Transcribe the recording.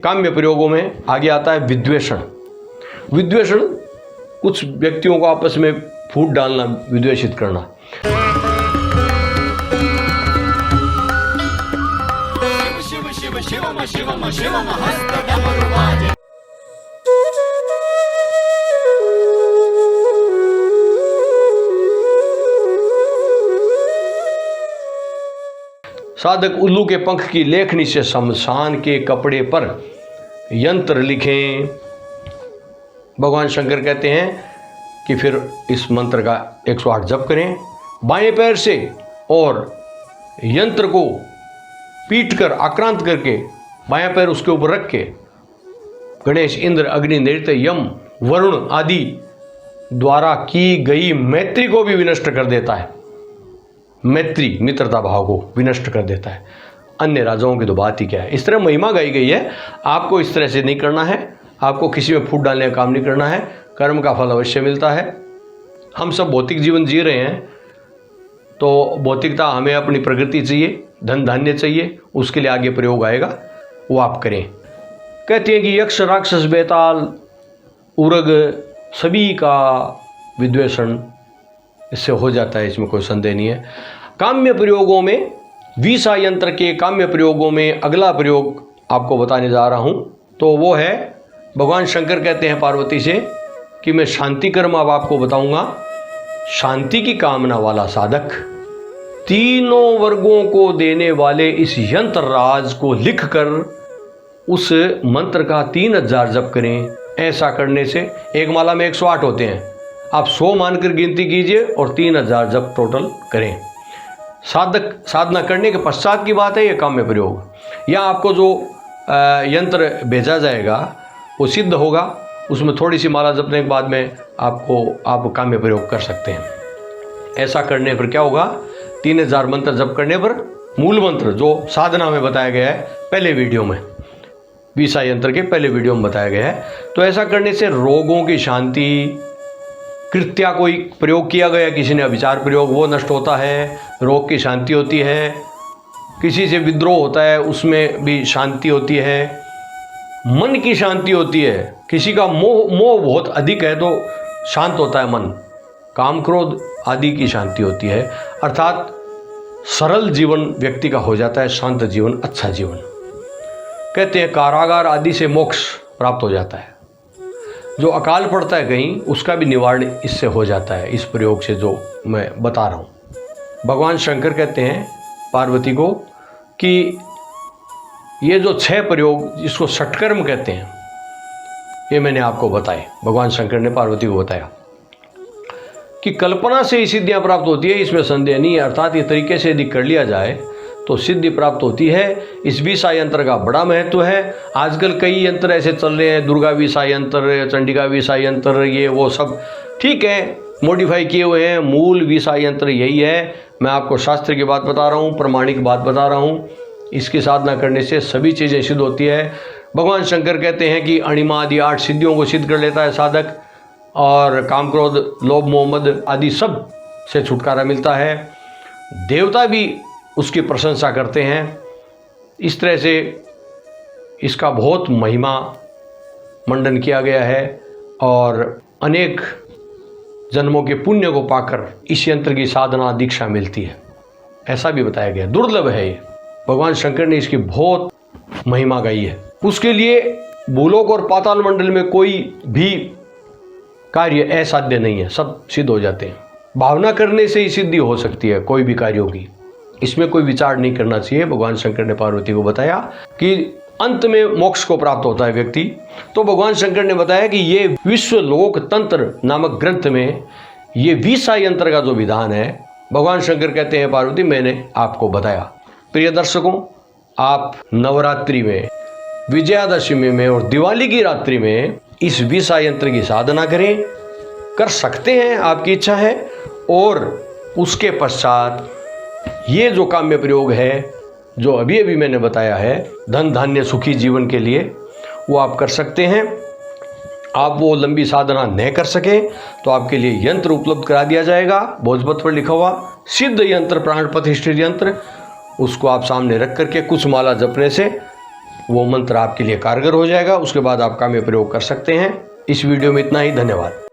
काम्य प्रयोगों में आगे आता है विद्वेषण। विद्वेषण कुछ व्यक्तियों को आपस में फूट डालना, विद्वेषित करना। साधक उल्लू के पंख की लेखनी से शमशान के कपड़े पर यंत्र लिखें। भगवान शंकर कहते हैं कि फिर इस मंत्र का 108 जप करें बाएं पैर से और यंत्र को पीट कर आक्रांत करके बायां पैर उसके ऊपर रख के गणेश, इंद्र, अग्नि, नैऋत्य, यम, वरुण आदि द्वारा की गई मैत्री को भी विनष्ट कर देता है। मैत्री, मित्रता भाव को विनष्ट कर देता है। अन्य राजाओं की तो बात ही क्या है। इस तरह महिमा गाई गई है। आपको इस तरह से नहीं करना है, आपको किसी में फूट डालने का काम नहीं करना है। कर्म का फल अवश्य मिलता है। हम सब भौतिक जीवन जी रहे हैं, तो भौतिकता हमें अपनी प्रकृति चाहिए, धन धान्य चाहिए, उसके लिए आगे प्रयोग आएगा, वो आप करें। कहते हैं कि यक्ष, राक्षस, बेताल, उरग सभी का विद्वेषण इससे हो जाता है, इसमें कोई संदेह नहीं है। काम्य प्रयोगों में, वीसा यंत्र के काम्य प्रयोगों में अगला प्रयोग आपको बताने जा रहा हूं, तो वो है, भगवान शंकर कहते हैं पार्वती से कि मैं शांति कर्म अब आपको बताऊंगा। शांति की कामना वाला साधक तीनों वर्गों को देने वाले इस यंत्र राज को लिखकर उस मंत्र का 3000 जप करें। ऐसा करने से एक माला में 108 होते हैं, आप 100 मानकर गिनती कीजिए और 3000 जप टोटल करें। साधना करने के पश्चात की बात है ये काम्य प्रयोग। या आपको जो यंत्र भेजा जाएगा वो सिद्ध होगा, उसमें थोड़ी सी माला जपने के बाद में आप काम्य प्रयोग कर सकते हैं। ऐसा करने पर क्या होगा, 3000 मंत्र जप करने पर मूल मंत्र जो साधना में बताया गया है पहले वीडियो में, वीसा यंत्र के पहले वीडियो में बताया गया है, तो ऐसा करने से रोगों की शांति, कृत्या कोई प्रयोग किया गया, किसी ने अभिचार प्रयोग, वो नष्ट होता है, रोग की शांति होती है। किसी से विद्रोह होता है, उसमें भी शांति होती है। मन की शांति होती है। किसी का मोह बहुत अधिक है तो शांत होता है मन। काम क्रोध आदि की शांति होती है, अर्थात सरल जीवन व्यक्ति का हो जाता है, शांत जीवन, अच्छा जीवन। कहते हैं कारागार आदि से मोक्ष प्राप्त हो जाता है। जो अकाल पड़ता है कहीं, उसका भी निवारण इससे हो जाता है, इस प्रयोग से जो मैं बता रहा हूँ। भगवान शंकर कहते हैं पार्वती को कि ये जो 6 प्रयोग, जिसको षटकर्म कहते हैं, ये मैंने आपको बताए। भगवान शंकर ने पार्वती को बताया कि कल्पना से ही सिद्धियाँ प्राप्त होती है, इसमें संदेह नहीं है। अर्थात ये तरीके से यदि कर लिया जाए तो सिद्धि प्राप्त होती है। इस वीसा यंत्र का बड़ा महत्व है। आजकल कई यंत्र ऐसे चल रहे हैं, दुर्गा वीसा यंत्र, चंडिका वीसा यंत्र, ये वो सब ठीक है, मॉडिफाई किए हुए हैं। मूल वीसा यंत्र यही है। मैं आपको शास्त्र की बात बता रहा हूँ, प्रमाणिक बात बता रहा हूँ। इसकी साधना करने से सभी चीज़ें सिद्ध होती है। भगवान शंकर कहते हैं कि अणिमा आदि 8 सिद्धियों को सिद्ध कर लेता है साधक, और काम, क्रोध, लोभ, मोह, मद आदि सब से छुटकारा मिलता है। देवता भी उसकी प्रशंसा करते हैं। इस तरह से इसका बहुत महिमा मंडन किया गया है और अनेक जन्मों के पुण्य को पाकर इस यंत्र की साधना दीक्षा मिलती है, ऐसा भी बताया गया। दुर्लभ है ये, भगवान शंकर ने इसकी बहुत महिमा गाई है। उसके लिए भूलोक और पाताल मंडल में कोई भी कार्य असाध्य नहीं है, सब सिद्ध हो जाते हैं। भावना करने से ही सिद्धि हो सकती है कोई भी कार्यों की, इसमें कोई विचार नहीं करना चाहिए। भगवान शंकर ने पार्वती को बताया कि अंत में मोक्ष को प्राप्त होता है व्यक्ति। तो भगवान शंकर ने बताया कि ये विश्वलोक तंत्र नामक ग्रंथ में ये वीसा यंत्र का जो विधान है, भगवान शंकर कहते हैं पार्वती मैंने आपको बताया। प्रिय दर्शकों, आप नवरात्रि में, विजयादशमी में और दिवाली की रात्रि में इस वीसा यंत्र की साधना करें, कर सकते हैं, आपकी इच्छा है। और उसके पश्चात ये जो काम्य प्रयोग है जो अभी अभी मैंने बताया है, धन धान्य सुखी जीवन के लिए, वो आप कर सकते हैं। आप वो लंबी साधना न कर सकें तो आपके लिए यंत्र उपलब्ध करा दिया जाएगा, भोजपत्र पर लिखा हुआ सिद्ध यंत्र, प्राण प्रतिष्ठित यंत्र। उसको आप सामने रख करके कुछ माला जपने से वो मंत्र आपके लिए कारगर हो जाएगा। उसके बाद आप काम में प्रयोग कर सकते हैं। इस वीडियो में इतना ही। धन्यवाद।